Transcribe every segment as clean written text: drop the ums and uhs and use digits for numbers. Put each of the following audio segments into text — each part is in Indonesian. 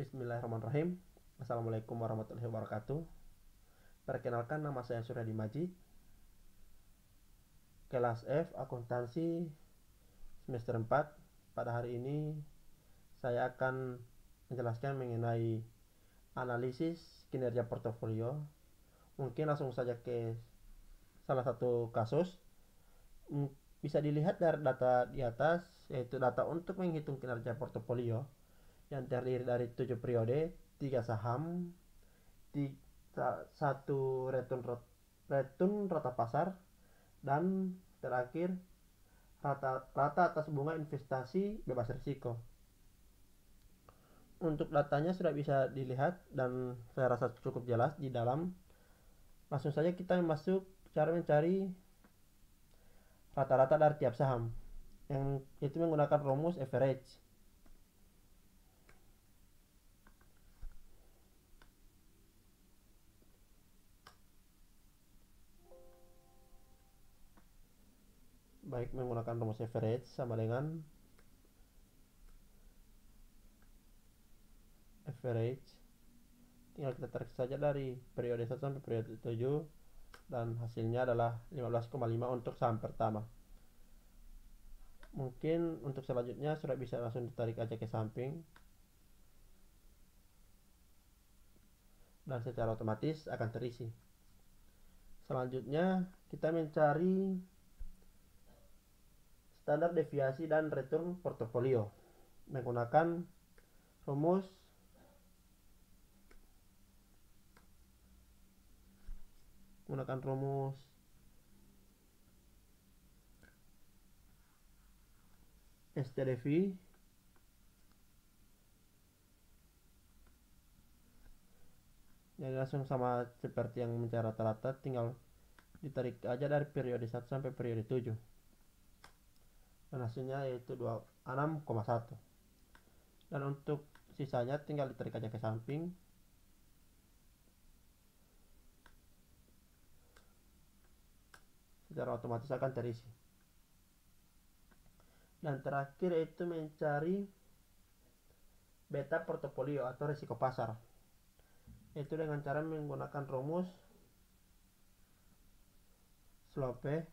Bismillahirrahmanirrahim. Assalamualaikum warahmatullahi wabarakatuh. Perkenalkan, nama saya Suryadi Majid, kelas F akuntansi semester 4. Pada hari ini saya akan menjelaskan mengenai analisis kinerja portofolio. Mungkin langsung saja ke salah satu kasus. Bisa dilihat dari data di atas, yaitu data untuk menghitung kinerja portofolio yang terdiri dari 7 periode, 3 saham, 1 return rata pasar, dan terakhir rata atas bunga investasi bebas risiko. Untuk datanya sudah bisa dilihat dan saya rasa cukup jelas di dalam. Langsung saja kita masuk cara mencari rata-rata dari tiap saham, yang itu menggunakan rumus average. Baik, menggunakan rumus average sama dengan average, tinggal kita tarik saja dari periode 1 sampai periode 7, dan hasilnya adalah 15,5 untuk saham pertama. Mungkin untuk selanjutnya sudah bisa langsung ditarik aja ke samping, dan secara otomatis akan terisi. Selanjutnya kita mencari standar deviasi dan return portofolio menggunakan rumus STDV. Jadi langsung sama seperti yang mencari rata-rata, tinggal ditarik aja dari periode 1 sampai periode 7, dan hasilnya yaitu 26,1. Dan untuk sisanya tinggal ditarik aja ke samping, secara otomatis akan terisi. Dan terakhir yaitu mencari beta portofolio atau risiko pasar, yaitu dengan cara menggunakan rumus slope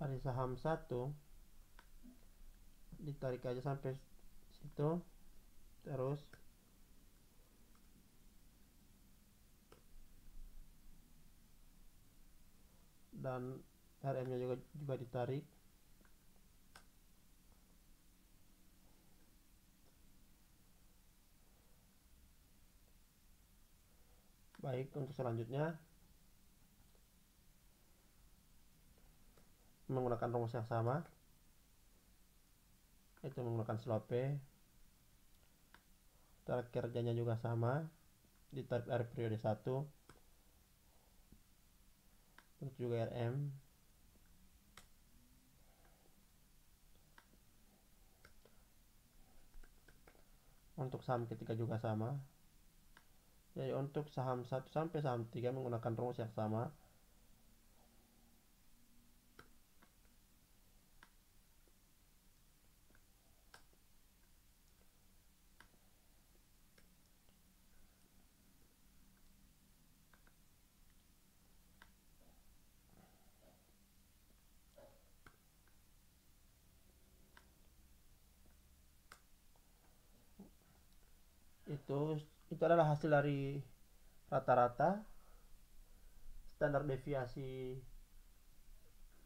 dari saham 1, ditarik aja sampai situ, terus dan RM nya juga ditarik. Baik, untuk selanjutnya menggunakan rumus yang sama, yaitu menggunakan slope. Cara kerjanya juga sama, ditarik dari periode 1, terus juga RM. Untuk saham ketiga juga sama. Jadi untuk saham 1 sampai saham 3 menggunakan rumus yang sama. Itu adalah hasil dari rata-rata, standar deviasi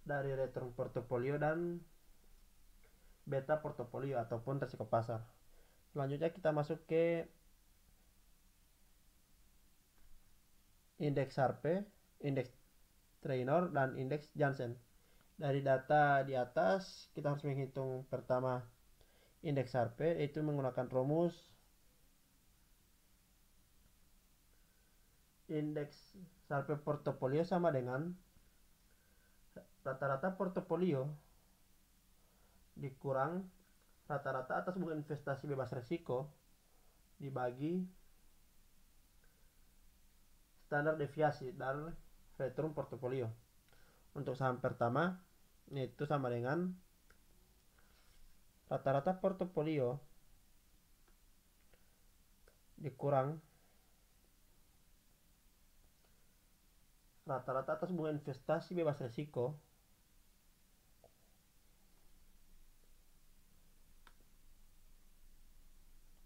dari return portofolio, dan beta portofolio ataupun risiko pasar. Selanjutnya kita masuk ke indeks Sharpe, indeks Trainor, dan indeks Jansen. Dari data di atas kita harus menghitung pertama indeks Sharpe, yaitu menggunakan rumus indeks Sharpe portofolio sama dengan rata-rata portofolio dikurang rata-rata atas bunga investasi bebas risiko dibagi standar deviasi dan return portofolio. Untuk saham pertama itu sama dengan rata-rata portofolio dikurang rata-rata atas bunga investasi bebas resiko.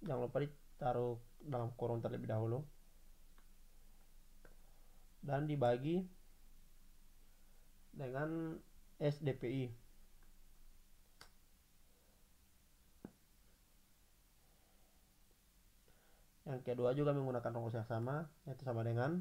Jangan lupa ditaruh dalam kurung terlebih dahulu dan dibagi dengan SDPI. Yang kedua juga menggunakan rumus yang sama, yaitu sama dengan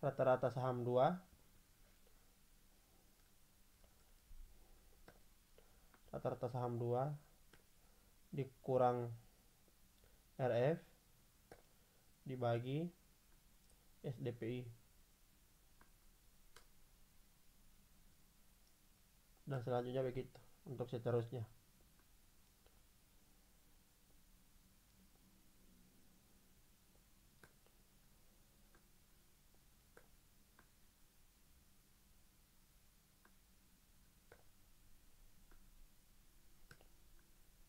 rata-rata saham 2 rata-rata saham 2 dikurang RF dibagi SDPI. Dan selanjutnya begitu untuk seterusnya.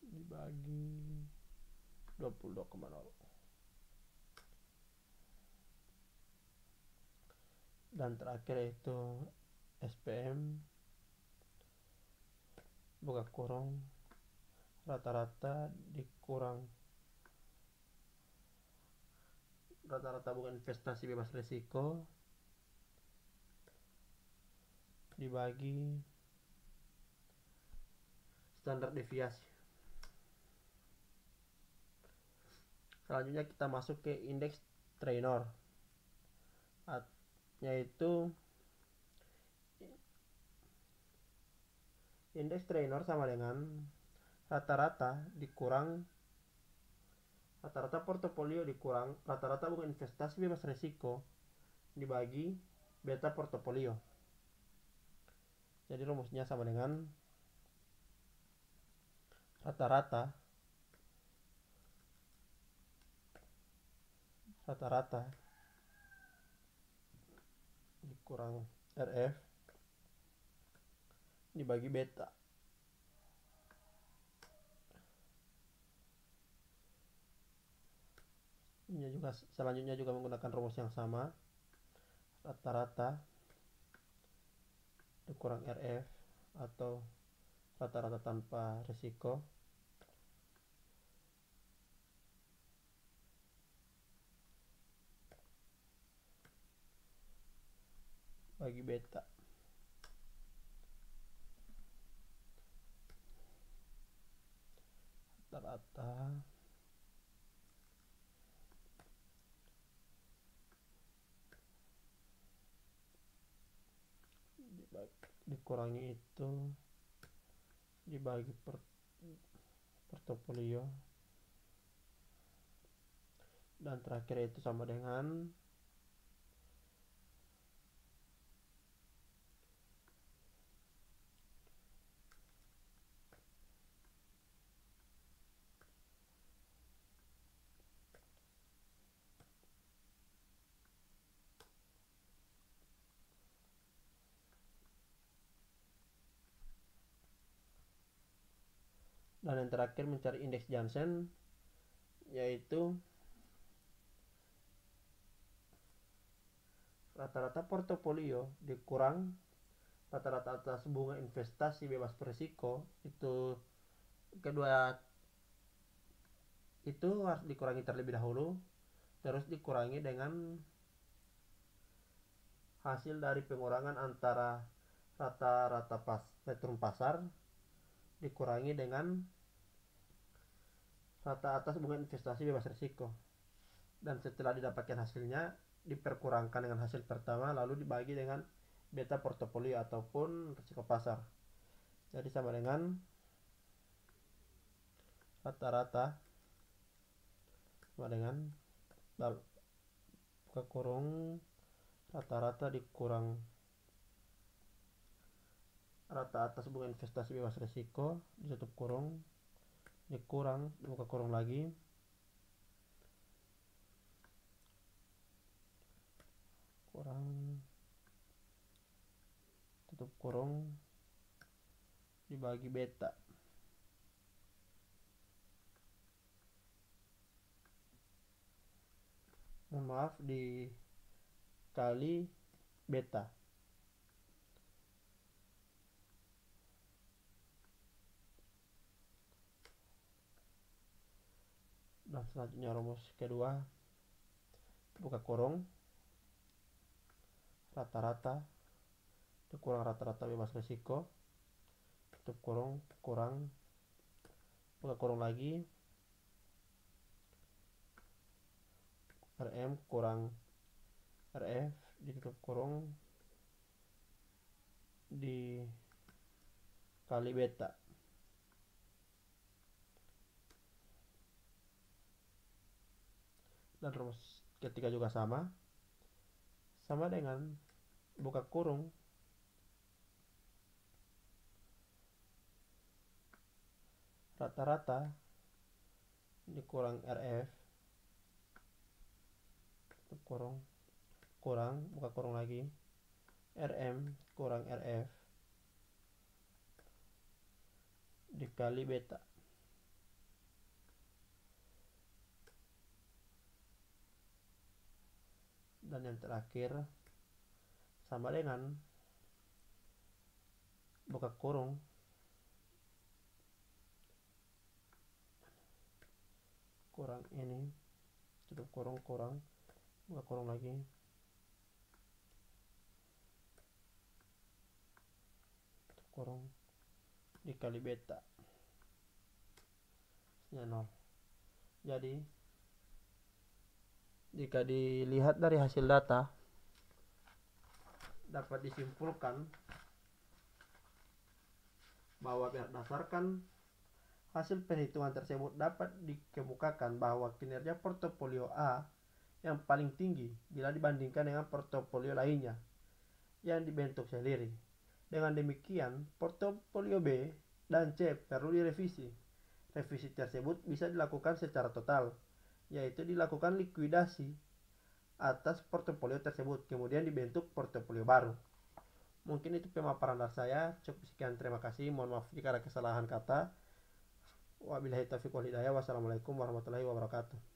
Dibagi 22,0. Dan terakhir itu SPM buka kurung rata-rata dikurang rata-rata bunga investasi bebas risiko dibagi standar deviasi. Selanjutnya kita masuk ke indeks trainer, yaitu indeks trainer sama dengan rata-rata dikurang rata-rata portofolio dikurang rata-rata bunga investasi bebas risiko dibagi beta portofolio. Jadi rumusnya sama dengan rata-rata dikurang RF dibagi beta. Selanjutnya juga menggunakan rumus yang sama, rata-rata dikurang RF atau rata-rata tanpa risiko bagi beta. Rata-rata dikurangi itu dibagi portofolio, dan terakhir itu sama dengan dan yang terakhir mencari indeks Jansen, yaitu rata-rata portofolio dikurang rata-rata atas bunga investasi bebas berisiko. Itu kedua itu harus dikurangi terlebih dahulu, terus dikurangi dengan hasil dari pengurangan antara rata-rata spektrum pasar dikurangi dengan rata atas bunga investasi bebas risiko, dan setelah didapatkan hasilnya diperkurangkan dengan hasil pertama lalu dibagi dengan beta portofolio ataupun risiko pasar. Jadi sama dengan rata-rata sama dengan buka kurung rata-rata dikurang rata atas bunga investasi bebas risiko ditutup kurung dikurang buka kurung lagi kurang tutup kurung dibagi beta. Mohon maaf, dikali beta. Dan selanjutnya rumus kedua, buka kurung, rata-rata dikurang rata-rata bebas risiko, tutup kurung, kurang, buka kurung lagi, RM kurang RF, ditutup kurung, dikali beta. Dan rumus ketiga juga sama dengan buka kurung, rata-rata dikurang RF, tutup kurung, kurang, buka kurung lagi, RM kurang RF dikali beta. Dan yang terakhir sama dengan buka kurung, kurang ini, tutup kurung, kurang, buka kurung lagi, tutup kurung, dikali beta, hasilnya 0. Jadi jika dilihat dari hasil data, dapat disimpulkan bahwa berdasarkan hasil perhitungan tersebut dapat dikemukakan bahwa kinerja portofolio A yang paling tinggi bila dibandingkan dengan portofolio lainnya yang dibentuk sendiri. Dengan demikian, portofolio B dan C perlu direvisi. Revisi tersebut bisa dilakukan secara total, yaitu dilakukan likuidasi atas portofolio tersebut, kemudian dibentuk portofolio baru. Mungkin itu pemaparan dari saya. Cukup sekian, terima kasih. Mohon maaf jika ada kesalahan kata. Wabillahi taufiq wal hidayah. Wassalamualaikum warahmatullahi wabarakatuh.